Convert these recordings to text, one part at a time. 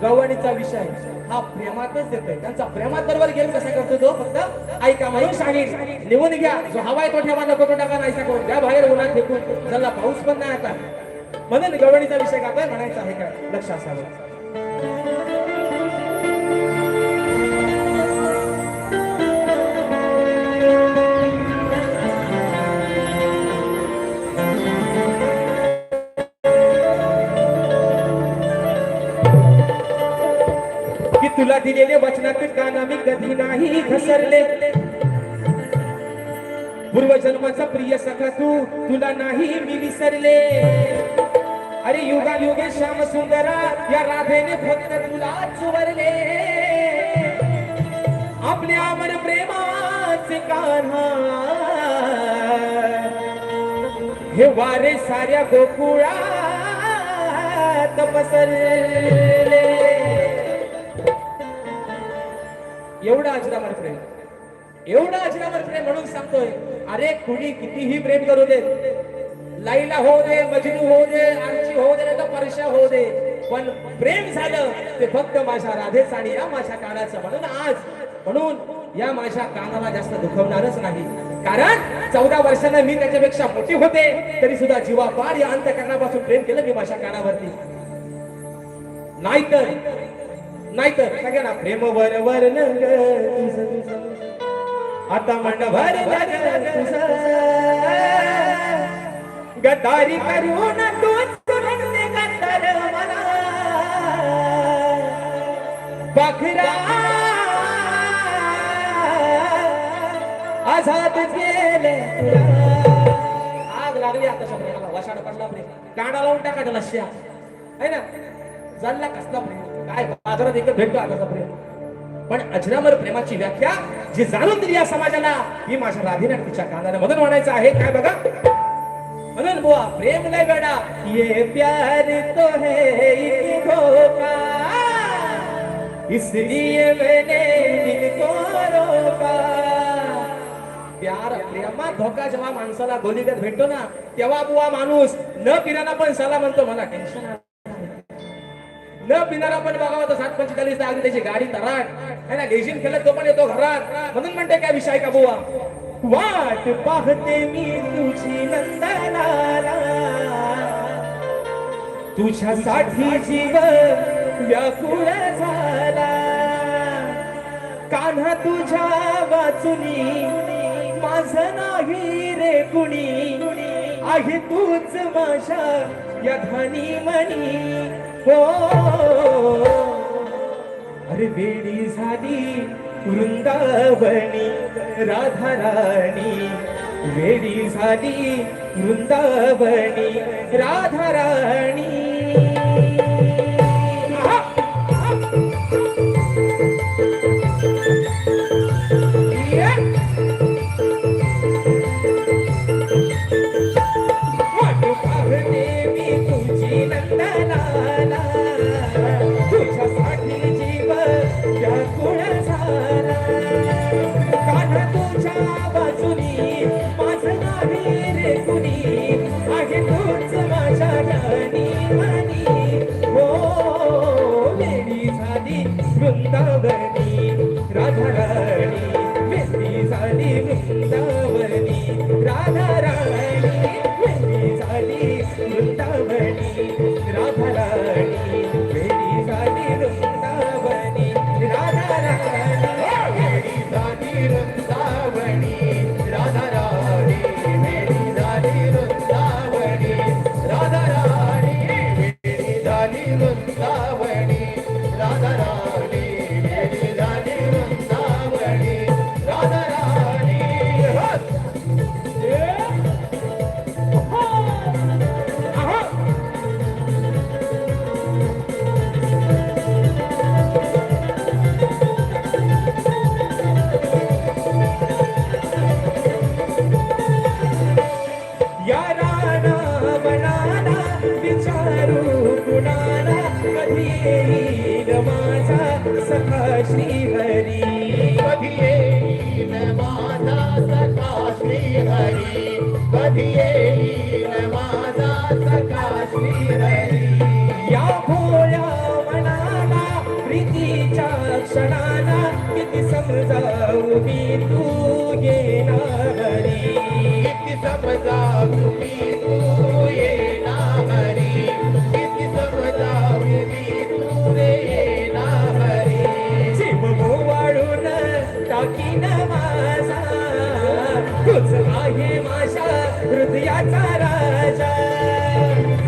गवळणीचा विषय हा प्रेमातच येतोय. त्यांचा प्रेमात बरोबर गेम कसा करतो तो फक्त ऐका म्हणून सांगेल. लिहून घ्या, जो हवाय तो ठेवा, नको तो टाका, नाहीसा करून त्या बाहेर उन्हात फेकून. ज्याला पाऊस पण नाही आता म्हणून गवळणीचा विषय गातोय म्हणायचा आहे काय लक्ष असावं. तुला दिलेले वचनात काना मी कधी नाही घसरले. पूर्वजन्माचा प्रिय सखा तू, तुला नाही मी विसरले. अरे युगा युगे श्याम सुंदरा या राधेने फक्त तुला चुवरले. आपल्या अमर प्रेमाचे कान्हा हे वारे साऱ्या गोकुळात पसरले. एवढा अजरामर प्रेम, एवढा अजरामर प्रेम म्हणून सांगतोय. अरे कुणी कितीही प्रेम करू दे, लाईला हो दे, मजनू हो दे, आरची हो दे, तर परशा हो दे, पण प्रेम झालं ते फक्त माझ्या राधेच आणि या माझ्या कानाचं. म्हणून आज म्हणून या माझ्या कानाला जास्त दुखवणारच नाही. कारण 14 वर्षांना मी त्याच्यापेक्षा मोठी होते तरी सुद्धा जीवापाड या अंतःकरणापासून प्रेम केलं मी माझ्या कानावरती. नाहीतर सगळ्यांना प्रेम वर आता मंडभर गद्दारी करून तूच म्हणते गद्दार मला बखरा आझाद गेले. आग लागली आता सगळ्याला वशाड पडला प्रेम. काढा लावून टाका लश्या आहे ना. चालला कसला प्रेम काय बाजारात एक भेटतो आता प्रेम. पण अजरामर प्रेमाची व्याख्या जी जाणून दिली या समाजाला ही माझ्या राधेने तिच्या कानाने मदन म्हणायचं आहे. काय बघा म्हणून बुवा प्रेम लय बेडा ये प्यार तो है एक धोखा इसलिए मैंने दिल को रोका. प्यार प्रेमात धोका जेव्हा माणसाला गोलीगत भेटतो ना तेव्हा बुवा माणूस न पिणारा पण साला म्हणतो मला टेन्शन. न पिणारा पण बघावं तर 7:45 अगदी त्याची गाडी तराट है ना. लेजिन केलं तो पण येतो घरात. म्हणून म्हणते काय विषय का बुवा वाट पाहते मी तुझी नंदनाला तुझ्यासाठी जीव व्याकुळ झाला. कान्हा तुझ्या वाचुनी माझं नाही रे कुणी आहे तूच माझ्या या धनी मणी. हो अरे वेडी झाली वृंदावनी राधा राणी वेडी झाली वृंदावनी राधा राणी. वृंदावनी राधा राणी वेडी झाली वृंदावनी राधा राणी वेडी झाली वृंदावनी राधा राणी वेडी झाली वृंदावनी राधा राणी वेडी झाली वृंदावनी राधा राणी वेडी झाली वृंदावनी राधा राणी वेडी झाली वृंदावनी राधा राणी. श्री हरी कधी येईल माझा सखा श्री हरी कधी येईल माझा सखा श्री हरी. या भोळ्या मनाला प्रीतीच्या क्षणाला किती समजावू मी तू येणार हरी, किती समजावू मी तू येणार हरी, किती समजावू मी तू येणार हरी. जीव वाळून टाकीन माझा, तूच आहे माझ्या हृदयाचा राजा.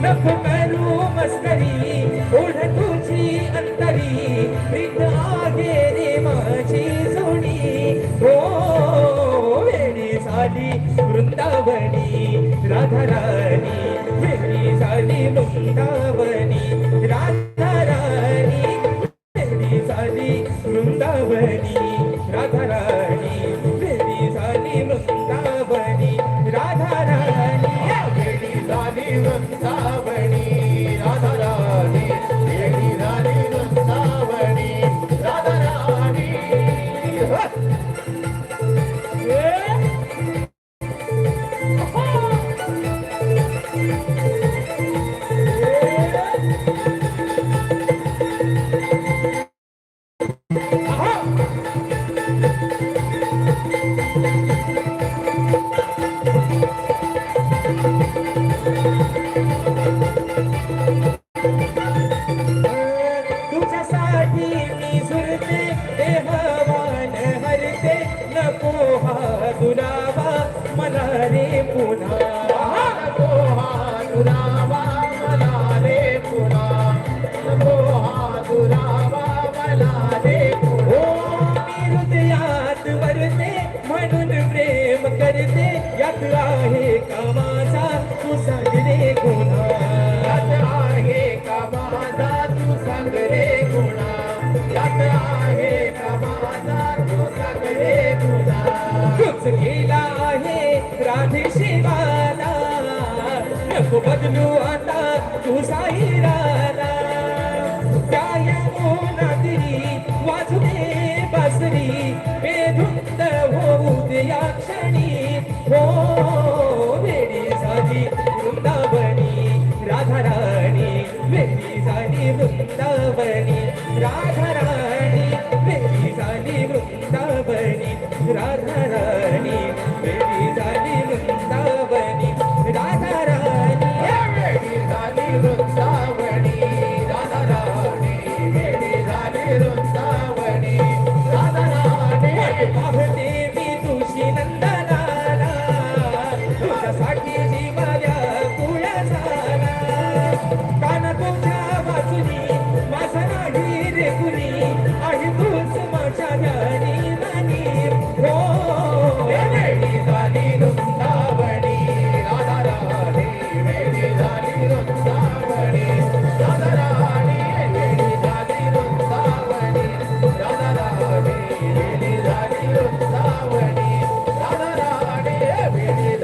नको करू मस्करी ओढ तुझी अंतरी, प्रीत आहे रे माझी जोडी. हो वेडी झाली वृंदावनी राधा राणी, वेडी झाली वृंदावनी राधा राणी, वेडी झाली वृंदावनी राधा राणी, वेडी झाली वृंदावनी राधा राणी. वेडी झाली वृंदावनी राधा राणी, वेडी झाली वृंदावनी राधा राणी. तुझ्यासाठी मी झुरते देहवान हरते, नको हा दुरावा मला रे पुन्हा. नको हा दुरावा मला रे पुन्हा, नको हा दुरावा मला रे पुन्हा. हो मी हृदयात वरते म्हणून प्रेम करते, यात आहे का माझा तू सांग रे गुन्हा. यात आहे का माझा तू सांग रे गुन्हा, यात आहे का माझा तू सांग रे गुन्हा. तूच गेला आहे राधे शिवाला, नको बदलू आता तुझा इरादा. त्या यमुनातीरी वाजू दे बासरी, बेधुंद होऊ दे या क्षणी. हो वेडी झाली वृंदावनी राधा राणी, वेडी झाली वृंदावनी राधा राणी, वेडी झाली वृंदावनी राधा राणी, वेडी झाली वृंदावनी राधा राणी. वेडी झाली वृंदावनी राधा राणी, वेडी झाली वृंदावनी राधा राणी. पाहते मी तुझी नंदनाला, तुझ्यासाठी जीवाल्या पुळ्या झाला. कान तुझ्या वाचुनी माझा नाही रे कुणी, आहे तूच माझ्या ज्ञानी नानी. हो वेडी झाली वृंदावनी राधा राणी, वेडी झाली वृंदावनी राधा राणी, वेडी झाली वृंदावनी राधा राणी, वेडी झाली वृंदावनी राधा राणी, वेडी